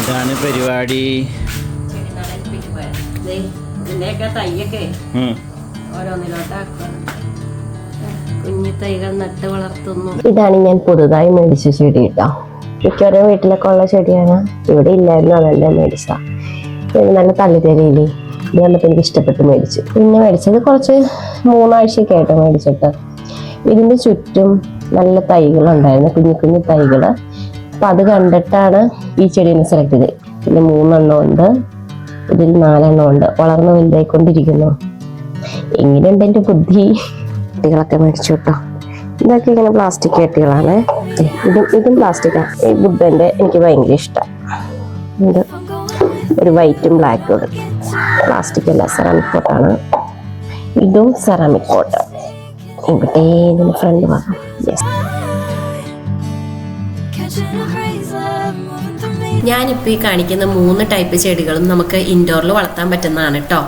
എന്താണ് പരിപാടി? ഇതിന്റെയൊക്കെ തൈയൊക്കെ ഓരോന്നിലോട്ടാക്കുക, കുഞ്ഞു തൈകൾ നട്ട് വളർത്തുന്നു. ഇതാണ് ഞാൻ പുതുതായി മേടിച്ച ചെടി കേട്ടോ. മിക്കവാറും വീട്ടിലൊക്കെ ഉള്ള ചെടിയാണ്, ഇവിടെ ഇല്ലായിരുന്നു, അതല്ല മേടിച്ച. നല്ല തള്ളിത്തരയില്ലേ, ഇത് കണ്ടപ്പോൾ എനിക്ക് ഇഷ്ടപ്പെട്ട് മേടിച്ചു. പിന്നെ മേടിച്ചത് കുറച്ച് 3 ആഴ്ചയൊക്കെ ആയിട്ട് മേടിച്ചിട്ട്. ഇതിന്റെ ചുറ്റും നല്ല തൈകളുണ്ടായിരുന്നു, കുഞ്ഞു കുഞ്ഞു തൈകള്. അപ്പൊ അത് കണ്ടിട്ടാണ് ഈ ചെടീനെ സെലക്ട് ചെയ്തത്. പിന്നെ 3 എണ്ണം ഉണ്ട്, ഇതിൽ 4 എണ്ണം ഉണ്ട്, വളർന്ന് വലുതായിക്കൊണ്ടിരിക്കുന്നു. എങ്ങനെയുണ്ട് എൻ്റെ ബുദ്ധി? കുട്ടികളൊക്കെ മേടിച്ചു കേട്ടോ. ഇതൊക്കെ ഇങ്ങനെ പ്ലാസ്റ്റിക് കെട്ടികളാണ്. ഇതും പ്ലാസ്റ്റിക്കാണ്. ഈ ബുദ്ധന്റെ എനിക്ക് ഭയങ്കര ഇഷ്ടം. ഇത് ഒരു വൈറ്റും ബ്ലാക്കും ഉണ്ട്. പ്ലാസ്റ്റിക് അല്ല, സെറാമിക് പോട്ടാണ്. ഇതും സെറാമിക് പോട്ട്. ഇവിടെ ഇതിന്റെ ഫ്രണ്ട് ഭാഗം. ഞാനിപ്പോൾ ഈ കാണിക്കുന്ന 3 ടൈപ്പ് ചെടികളും നമുക്ക് ഇൻഡോറിൽ വളർത്താൻ പറ്റുന്നതാണ് കേട്ടോ.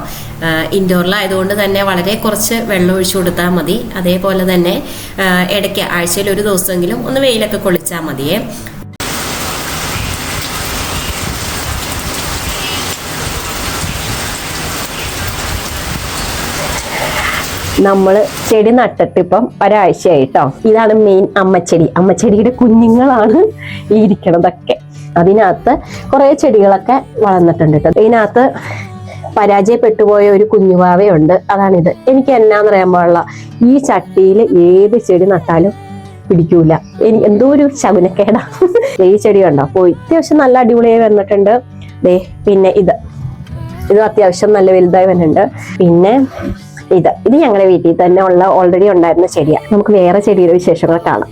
ഇൻഡോറിലായതുകൊണ്ട് തന്നെ വളരെ കുറച്ച് വെള്ളം ഒഴിച്ചു കൊടുത്താൽ മതി. അതേപോലെ തന്നെ ഇടയ്ക്ക് ആഴ്ചയിൽ ഒരു ദിവസമെങ്കിലും ഒന്ന് വെയിലൊക്കെ കൊള്ളിച്ചാൽ മതിയേ. നമ്മൾ ചെടി നട്ടിട്ട് ഇപ്പം ഒരാഴ്ചയായിട്ടോ. ഇതാണ് മെയിൻ അമ്മച്ചെടി. അമ്മച്ചെടിയുടെ കുഞ്ഞുങ്ങളാണ് ഈ ഇരിക്കണതൊക്കെ. അതിനകത്ത് കുറെ ചെടികളൊക്കെ വളർന്നിട്ടുണ്ട് കേട്ടോ. ഇതിനകത്ത് പരാജയപ്പെട്ടുപോയ ഒരു കുഞ്ഞുവാവയുണ്ട്, അതാണിത്. എനിക്ക് എന്നാന്ന് പറയാൻ പാടില്ല, ഈ ചട്ടിയിൽ ഏത് ചെടി നട്ടാലും പിടിക്കൂല. എനിക്ക് എന്തോ ഒരു ശകുനക്കേടാ. ഈ ചെടി കണ്ടോ, പോയി അത്യാവശ്യം നല്ല അടിപൊളിയായി വന്നിട്ടുണ്ട്. പിന്നെ ഇത് അത്യാവശ്യം നല്ല വലുതായി വന്നിട്ടുണ്ട്. പിന്നെ ഇത് ഞങ്ങളുടെ വീട്ടിൽ തന്നെ ഉള്ള ഓൾറെഡി ഉണ്ടായിരുന്ന ചെടിയാണ്. നമുക്ക് വേറെ ചെടിയുടെ വിശേഷങ്ങൾ കാണാം.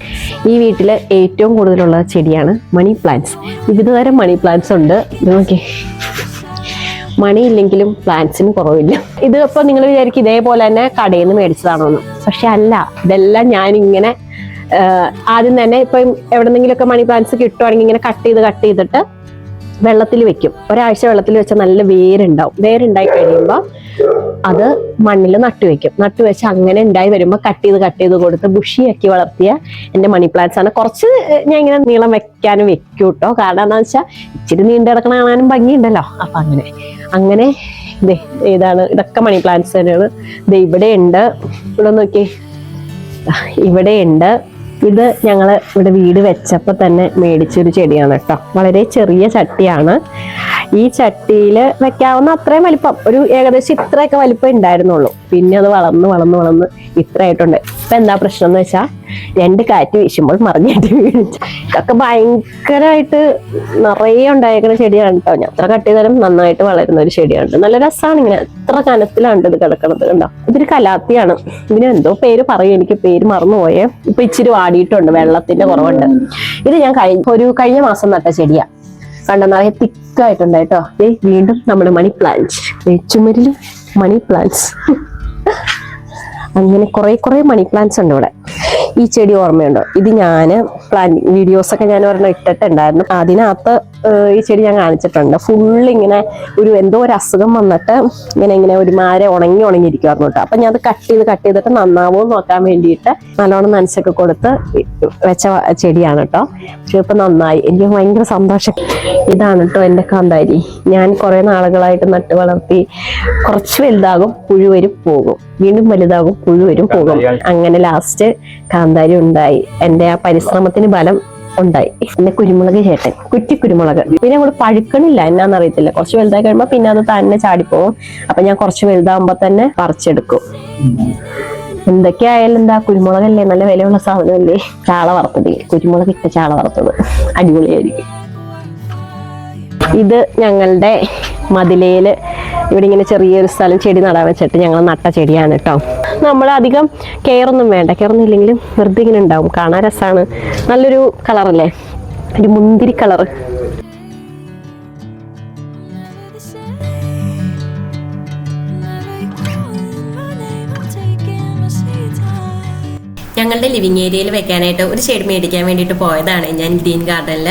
ഈ വീട്ടിൽ ഏറ്റവും കൂടുതലുള്ള ചെടിയാണ് മണി പ്ലാന്റ്സ്. വിവിധതരം മണി പ്ലാന്റ്സ് ഉണ്ട്. നോക്കി, മണി ഇല്ലെങ്കിലും പ്ലാന്റ്സിന് കുറവില്ല. ഇത് അപ്പോൾ നിങ്ങൾ വിചാരിക്കും ഇതേപോലെ തന്നെ കടയിൽ നിന്ന് മേടിച്ചതാണോന്ന്. പക്ഷെ അല്ല, ഇതെല്ലാം ഞാനിങ്ങനെ ആദ്യം തന്നെ ഇപ്പം എവിടെന്നെങ്കിലുമൊക്കെ മണി പ്ലാന്റ്സ് കിട്ടുവാണെങ്കിൽ ഇങ്ങനെ കട്ട് ചെയ്തിട്ട് വെള്ളത്തിൽ വെക്കും. ഒരാഴ്ച വെള്ളത്തിൽ വെച്ചാൽ നല്ല വേരുണ്ടാവും. വേരുണ്ടായി കഴിയുമ്പോൾ അത് മണ്ണിൽ നട്ടുവെച്ച് അങ്ങനെ ഉണ്ടായി വരുമ്പോൾ കട്ട് ചെയ്ത് കൊടുത്ത് ബുഷിയാക്കി വളർത്തിയ എൻ്റെ മണി പ്ലാന്റ്സ് ആണ്. കുറച്ച് ഞാൻ ഇങ്ങനെ നീളം വെക്കാനും വെക്കും കേട്ടോ. കാരണം എന്താണെന്ന് വെച്ചാൽ ഇച്ചിരി നീണ്ടു കിടക്കണ കാണാനും ഭംഗിയുണ്ടല്ലോ. അപ്പൊ അങ്ങനെ ഇതൊക്കെ മണി പ്ലാന്റ്സ് തന്നെയാണ്. ഇവിടെ ഉണ്ട്, ഇവിടെ നോക്കി, ഇവിടെ ഉണ്ട്. ഇത് ഞങ്ങൾ ഇവിടെ വീട് വെച്ചപ്പോൾ തന്നെ മേടിച്ചൊരു ചെടിയാണ് കേട്ടോ. വളരെ ചെറിയ ചട്ടിയാണ്. ഈ ചട്ടിയിൽ വെക്കാവുന്ന അത്രയും വലിപ്പം, ഒരു ഏകദേശം ഇത്രയൊക്കെ വലിപ്പം ഉണ്ടായിരുന്നുള്ളൂ. പിന്നെ അത് വളർന്ന് ഇത്രയായിട്ടുണ്ട്. ഇപ്പൊ എന്താ പ്രശ്നം എന്ന് വെച്ചാൽ 2 കാറ്റ് വീശുമ്പോൾ മറിഞ്ഞിട്ട് വീണിട്ട് ഇതൊക്കെ ഭയങ്കരമായിട്ട് നിറയെ ഉണ്ടായിരിക്കുന്ന ചെടിയാണ് കേട്ടോ. ഞാൻ എത്ര കട്ട് ചെയ്താലും നന്നായിട്ട് വളരുന്ന ഒരു ചെടിയാണ്. നല്ല രസമാണ്. ഇങ്ങനെ എത്ര കനത്തിലാണ് ഇത് കിടക്കണത് കണ്ടോ. ഇതൊരു കലാത്തിയാണ്. ഇതിന് എന്തോ പേര് പറയും, എനിക്ക് പേര് മറന്നുപോയേ. ഇപ്പൊ ഇച്ചിരി വാടിയിട്ടുണ്ട്, വെള്ളത്തിന്റെ കുറവുണ്ട്. ഇത് ഞാൻ കഴിഞ്ഞ മാസം നട്ട ചെടിയാ. കണ്ടോ, നിറയെ തിക്കായിട്ടുണ്ട് കേട്ടോ. വീണ്ടും നമ്മുടെ മണി പ്ലാന്റ്, ചുമരിലും മണി പ്ലാന്റ്സ്. അങ്ങനെ കുറെ മണി പ്ലാന്റ്സ് ഉണ്ട് ഇവിടെ. ഈ ചെടി ഓർമ്മയുണ്ടോ? ഇത് ഞാൻ പ്ലാന്റിങ് വീഡിയോസൊക്കെ ഞാൻ ഒരെണ്ണം ഇട്ടിട്ടുണ്ടായിരുന്നു. അതിനകത്ത് ഈ ചെടി ഞാൻ കാണിച്ചിട്ടുണ്ട്. ഇങ്ങനെ എന്തോ ഒരു അസുഖം വന്നിട്ട് ഇങ്ങനെ ഒരു മാരെ ഉണങ്ങിയിരിക്കുമായിരുന്നു കേട്ടോ. അപ്പൊ ഞാൻ അത് കട്ട് ചെയ്തിട്ട് നന്നാവോ നോക്കാൻ വേണ്ടിയിട്ട് നല്ലോണം നനച്ചൊക്കെ കൊടുത്ത് വെച്ച ചെടിയാണ് കേട്ടോ. പക്ഷെ ഇപ്പൊ നന്നായി, എനിക്ക് ഭയങ്കര സന്തോഷം. ഇതാണ് കേട്ടോ എൻ്റെ കാന്താരി. ഞാൻ കുറെ നാളുകളായിട്ട് നട്ട് വളർത്തി. കുറച്ച് വലുതാകും, പുഴുവരും പോകും, വീണ്ടും വലുതാകും, പുഴുവരും പോകും. അങ്ങനെ ലാസ്റ്റ് കാന്താരി ഉണ്ടായി. എൻ്റെ ആ പരിശ്രമത്തിന് ഫലം ഉണ്ടായി. പിന്നെ കുരുമുളക് ചേട്ടൻ, കുരുമുളക്. പിന്നെ നമ്മൾ പഴുക്കണില്ല, എന്നാന്നറിയത്തില്ല. കുറച്ച് വലുതായി കഴിയുമ്പോ പിന്നെ അത് തന്നെ ചാടിപ്പോവും. അപ്പൊ ഞാൻ കുറച്ച് വലുതാകുമ്പോ തന്നെ പറിച്ചെടുക്കും. എന്തൊക്കെയായാലും എന്താ, കുരുമുളകല്ലേ, നല്ല വിലയുള്ള സാധനമല്ലേ. ചാള വറുത്തത്, കുരുമുളക് ഇട്ട ചാള വറുത്തത് അടിപൊളിയായിരിക്കും. ഇത് ഞങ്ങളുടെ മതിലയില് ഇവിടെ ഇങ്ങനെ ചെറിയൊരു സ്ഥലം ചെടി നടാൻ വെച്ചിട്ട് ഞങ്ങൾ നട്ട ചെടിയാണ് കേട്ടോ. നമ്മൾ അധികം കെയറൊന്നും ഇല്ലെങ്കിലും വെറുതെ ഇങ്ങനെ ഉണ്ടാവും. കാണാൻ രസമാണ്. നല്ലൊരു കളറല്ലേ, ഒരു മുന്തിരി കളറ്. ഞങ്ങളുടെ ഞങ്ങളുടെ ലിവിങ് ഏരിയയിൽ വെക്കാനായിട്ട് ഒരു ചെടി മേടിക്കാൻ വേണ്ടിയിട്ട് പോയതാണ് ഞാൻ ഗ്രീൻ ഗാർഡനിൽ.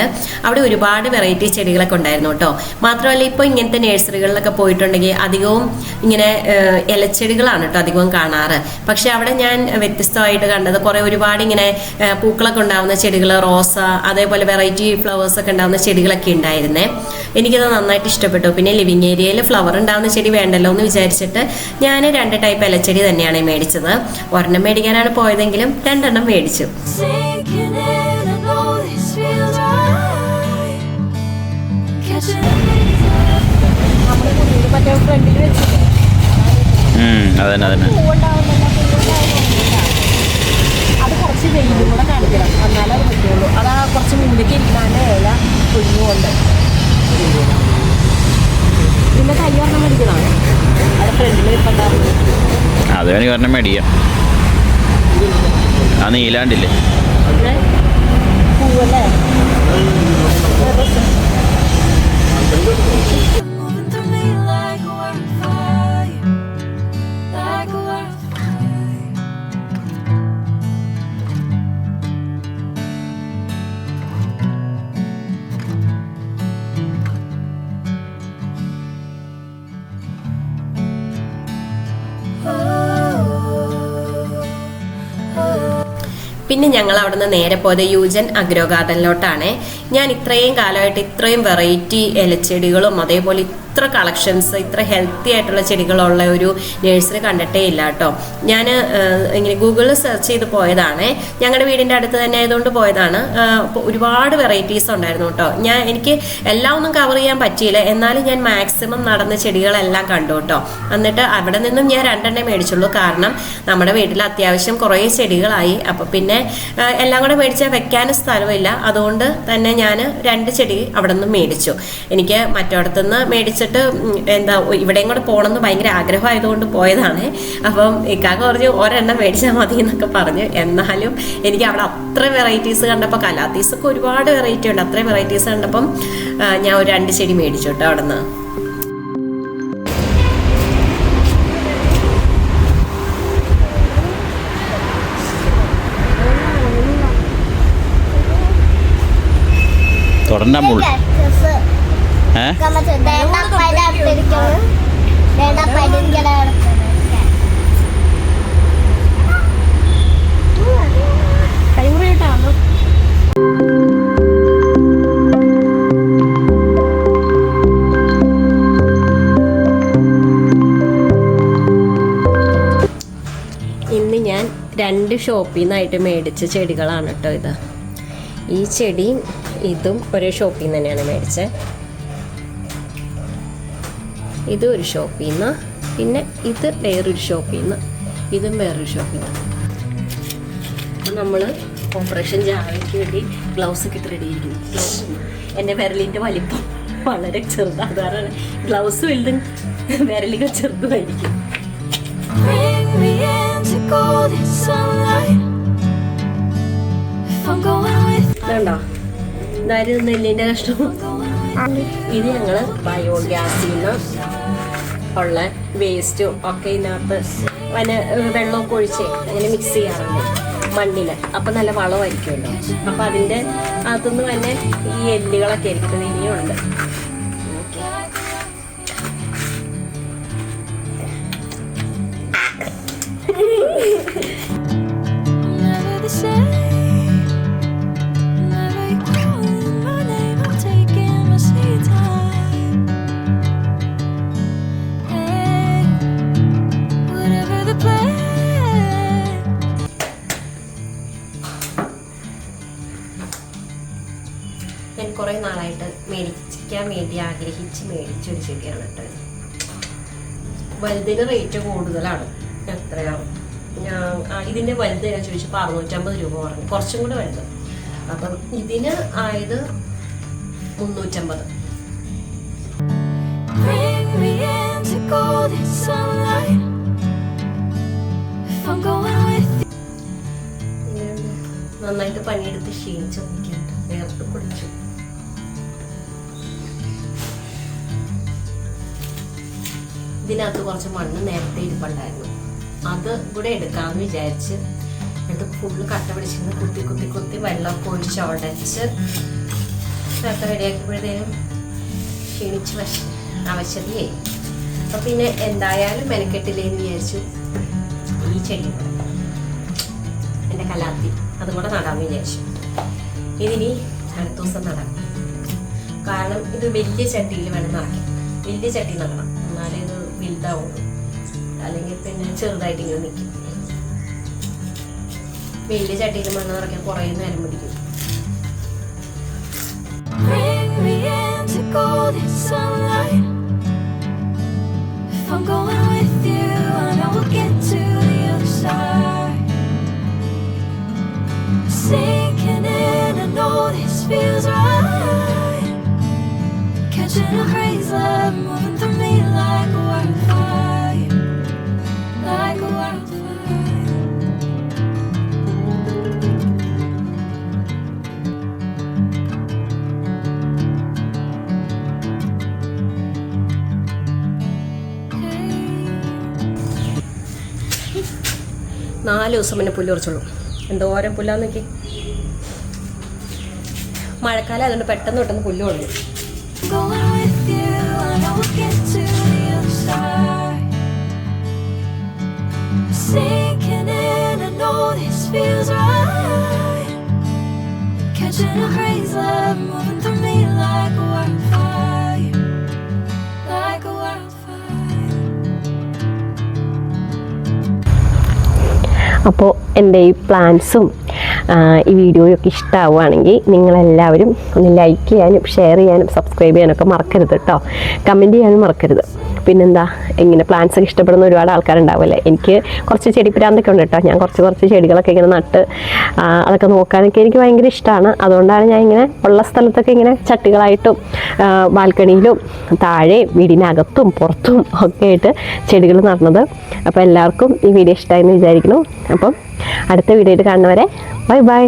അവിടെ ഒരുപാട് വെറൈറ്റി ചെടികളൊക്കെ ഉണ്ടായിരുന്നു കേട്ടോ. മാത്രമല്ല ഇപ്പോൾ ഇങ്ങനത്തെ നഴ്സറികളിലൊക്കെ പോയിട്ടുണ്ടെങ്കിൽ അധികവും ഇങ്ങനെ ഇലച്ചെടികളാണ് കേട്ടോ അധികവും കാണാറ്. പക്ഷെ അവിടെ ഞാൻ വ്യത്യസ്തമായിട്ട് കണ്ടത് ഒരുപാട് ഇങ്ങനെ പൂക്കളൊക്കെ ഉണ്ടാവുന്ന ചെടികൾ, റോസ, അതേപോലെ വെറൈറ്റി ഫ്ലവേഴ്സ് ഒക്കെ ഉണ്ടാവുന്ന ചെടികളൊക്കെ ഉണ്ടായിരുന്നേ. എനിക്കത് നന്നായിട്ട് ഇഷ്ടപ്പെട്ടു. പിന്നെ ലിവിങ് ഏരിയയിൽ ഫ്ലവർ ഉണ്ടാവുന്ന ചെടി വേണ്ടല്ലോ എന്ന് വിചാരിച്ചിട്ട് ഞാൻ 2 ടൈപ്പ് ഇലച്ചെടി തന്നെയാണ് മേടിച്ചത്. ഒരെണ്ണം മേടിക്കാനാണ് പോയതെങ്കിലും 2 എണ്ണം മേടിച്ചു. അതന്നെ അത് കുറച്ച് വെയിലും കൂടെ കാണിക്കണം, എന്നാലേ അത് പറ്റുള്ളൂ. അതാ കുറച്ച് മുന്നിലേക്ക് ഇരിക്കാണ്ട് ഇല കുഞ്ഞുകൊണ്ട്. പിന്നെ കൈ പറഞ്ഞ മേടിക്കണം, അവിടെ ഫ്രണ്ടിൽ ഇരിപ്പുണ്ടാവും. അത് വേണമെങ്കിൽ പറഞ്ഞ മേടിക്കാം. ആ നീലാണ്ടില്ലേ പൂവല്ലേ? പിന്നെ ഞങ്ങൾ അവിടെ നിന്ന് നേരെ പോയത് യൂജൻ അഗ്രോ ഗാർഡനിലോട്ടാണ്. ഞാൻ ഇത്രയും കാലമായിട്ട് ഇത്രയും വെറൈറ്റി ഇലച്ചെടികളും അതേപോലെ ഇത്ര കളക്ഷൻസ്, ഇത്ര ഹെൽത്തി ആയിട്ടുള്ള ചെടികളുള്ള ഒരു നഴ്സറി കണ്ടിട്ടേ ഇല്ല കേട്ടോ. ഞാൻ ഇങ്ങനെ ഗൂഗിളിൽ സെർച്ച് ചെയ്ത് പോയതാണ്. ഞങ്ങളുടെ വീടിൻ്റെ അടുത്ത് തന്നെ ആയതുകൊണ്ട് പോയതാണ്. അപ്പോൾ ഒരുപാട് വെറൈറ്റീസ് ഉണ്ടായിരുന്നു കേട്ടോ. എനിക്ക് എല്ലാം ഒന്നും കവർ ചെയ്യാൻ പറ്റിയില്ല, എന്നാലും ഞാൻ മാക്സിമം നടന്ന ചെടികളെല്ലാം കണ്ടു കേട്ടോ. എന്നിട്ട് അവിടെ നിന്നും ഞാൻ 2 എണ്ണേ മേടിച്ചുള്ളൂ. കാരണം നമ്മുടെ വീട്ടിൽ അത്യാവശ്യം കുറേ ചെടികളായി. അപ്പോൾ പിന്നെ എല്ലാം കൂടെ മേടിച്ചാൽ വെക്കാനും സ്ഥലമില്ല. അതുകൊണ്ട് തന്നെ ഞാൻ 2 ചെടി അവിടെ നിന്ന് മേടിച്ചു. എനിക്ക് മറ്റോടത്തുനിന്ന് മേടിച്ചിട്ട് ഇവിടെയും കൂടെ പോകണമെന്ന് ഭയങ്കര ആഗ്രഹമായതുകൊണ്ട് പോയതാണ്. അപ്പം ഇക്കാക്ക പറഞ്ഞു ഒരെണ്ണം മേടിച്ചാൽ മതി എന്നൊക്കെ പറഞ്ഞു. എന്നാലും എനിക്ക് അവിടെ അത്ര വെറൈറ്റീസ് കണ്ടപ്പോൾ, കലാത്തീസൊക്കെ ഒരുപാട് വെറൈറ്റി ഉണ്ട്, അത്രയും വെറൈറ്റീസ് കണ്ടപ്പം ഞാൻ ഒരു 2 ചെടി മേടിച്ചു കേട്ടോ അവിടെ നിന്ന്. തുടണ്ട മുൾ ഇന്ന് ഞാൻ 2 ഷോപ്പിൽ നിന്നായിട്ട് മേടിച്ച ചെടികളാണ് കേട്ടോ ഇത്. ഈ ചെടിയും ഇതും ഒരേ ഷോപ്പിൽ നിന്ന് തന്നെയാണ് മേടിച്ചത്. ഇതും ഒരു ഷോപ്പിൽ നിന്ന്, പിന്നെ ഇത് വേറൊരു ഷോപ്പിൽ നിന്ന്, ഇതും വേറൊരു ഷോപ്പിൽ നിന്ന്. അപ്പം നമ്മൾ ഓപ്പറേഷൻ ജാവയ്ക്ക് വേണ്ടി ഗ്ലൗസ് ഒക്കെ ഇട്ട് റെഡിയിരിക്കുന്നു. ഗ്ലൗസ് എൻ്റെ വിരലിൻ്റെ വലിപ്പം വളരെ ചെറുതാണ്, അതാണ് ഗ്ലൗസ് വലുതും വിരലുകൾ ചെറുതുമായിരിക്കും. ഇതുണ്ടോ, ഇതായിരുന്നു നെല്ലിൻ്റെ കഷ്ണം. ഇത് ഞങ്ങൾ ബയോഗ്യാസിൽ നിന്ന് ഉള്ള വേസ്റ്റും ഒക്കെ ഇതിനകത്ത് വെള്ളമൊക്കെ ഒഴിച്ച് അങ്ങനെ മിക്സ് ചെയ്യാറുണ്ട് മണ്ണിൽ. അപ്പം നല്ല വളമായിരിക്കുമല്ലോ. അപ്പം അതിൻ്റെ അകത്തുനിന്ന് തന്നെ ഈ എല്ലുകളൊക്കെ ആയിരിക്കും ഇനിയുണ്ട്. ഞാൻ കുറേ നാളായിട്ട് മേടിക്കാൻ വേണ്ടി ആഗ്രഹിച്ച് മേടിച്ചൊരു ചെടിയാണ് കേട്ടോ. വലുതിന് റേറ്റ് കൂടുതലാണ്. എത്രയാണ് ഇതിൻ്റെ വലുത് ഞാൻ ചോദിച്ചപ്പോൾ 650 രൂപ പറഞ്ഞു, കുറച്ചും കൂടെ വലുത്. അപ്പം ഇതിന് ആയത് 350. നന്നായിട്ട് പണിയെടുത്ത് ക്ഷീണിച്ച് നിൽക്കുന്നുണ്ട്, വേർത്ത് കുടിച്ചു. ഇതിനകത്ത് കുറച്ച് മണ്ണ് നേരത്തെ ഇരിപ്പുണ്ടായിരുന്നു, അത് കൂടെ എടുക്കാമെന്ന് വിചാരിച്ച് ഇത് ഫുള്ള് കട്ട പിടിച്ചിരുന്ന് കുത്തി കുത്തി കുത്തി വെള്ളമൊക്കെ ഒഴിച്ച് ഉടച്ച് ഒക്കെ റെഡിയാക്കിയപ്പോഴത്തേനും ക്ഷീണിച്ച് അവശതിയായി. അപ്പം പിന്നെ എന്തായാലും മെനക്കെട്ടില്ലേന്ന് വിചാരിച്ചു ഈ ചെടി എൻ്റെ കലാത്തി അതും കൂടെ നടാമെന്ന് വിചാരിച്ചു. ഇതിനി അടുത്ത ദിവസം നടാം. കാരണം ഇത് വലിയ ചട്ടിയിൽ വേണം നിറയ്ക്കാൻ. വലിയ ചട്ടി നടണം, എന്നാലേ ഇത് വലുതാവുള്ളൂ. അല്ലെങ്കിൽ പിന്നെ ചെറുതായിട്ട് ഇങ്ങനെ നിൽക്കും. വലിയ ചട്ടിയിൽ മണ്ണ് നിറയ്ക്കാൻ കുറേ നേരം പിടിക്കും. I'm going with you, I know we'll get to the other side. Sinking in, I know this feels right. Catching a crazy love, moving through me like a wildfire, like a wildfire. നാല് ദിവസം പിന്നെ പുല്ല് പറിച്ചുള്ളൂ. എന്തോരം പുല്ലാന്ന് നോക്കി. മഴക്കാലം അതുകൊണ്ട് പെട്ടെന്ന് പുല്ല് കൊടുക്കും. അപ്പോൾ എൻ്റെ ഈ പ്ലാൻസും ഈ വീഡിയോയൊക്കെ ഇഷ്ടമാവുകയാണെങ്കിൽ നിങ്ങളെല്ലാവരും ഒന്ന് ലൈക്ക് ചെയ്യാനും ഷെയർ ചെയ്യാനും സബ്സ്ക്രൈബ് ചെയ്യാനൊക്കെ മറക്കരുത് കേട്ടോ. കമൻറ്റ് ചെയ്യാനും മറക്കരുത്. പിന്നെന്താ, ഇങ്ങനെ പ്ലാന്റ്സ് ഒക്കെ ഇഷ്ടപ്പെടുന്ന ഒരുപാട് ആൾക്കാരുണ്ടാവുമല്ലേ. എനിക്ക് കുറച്ച് ചെടിപ്രാന്തൊക്കെ ഉണ്ട് കേട്ടോ. ഞാൻ കുറച്ച് ചെടികളൊക്കെ ഇങ്ങനെ നട്ട് അതൊക്കെ നോക്കാനൊക്കെ എനിക്ക് ഭയങ്കര ഇഷ്ടമാണ്. അതുകൊണ്ടാണ് ഞാൻ ഇങ്ങനെ ഉള്ള സ്ഥലത്തൊക്കെ ഇങ്ങനെ ചട്ടികളായിട്ടും ബാൽക്കണിയിലും താഴെ വീടിനകത്തും പുറത്തും ഒക്കെ ആയിട്ട് ചെടികൾ നടന്നത്. അപ്പോൾ എല്ലാവർക്കും ഈ വീഡിയോ ഇഷ്ടമായെന്ന് വിചാരിക്കുന്നു. അപ്പം അടുത്ത വീഡിയോയിൽ കാണുന്നവരെ ബൈ ബൈ.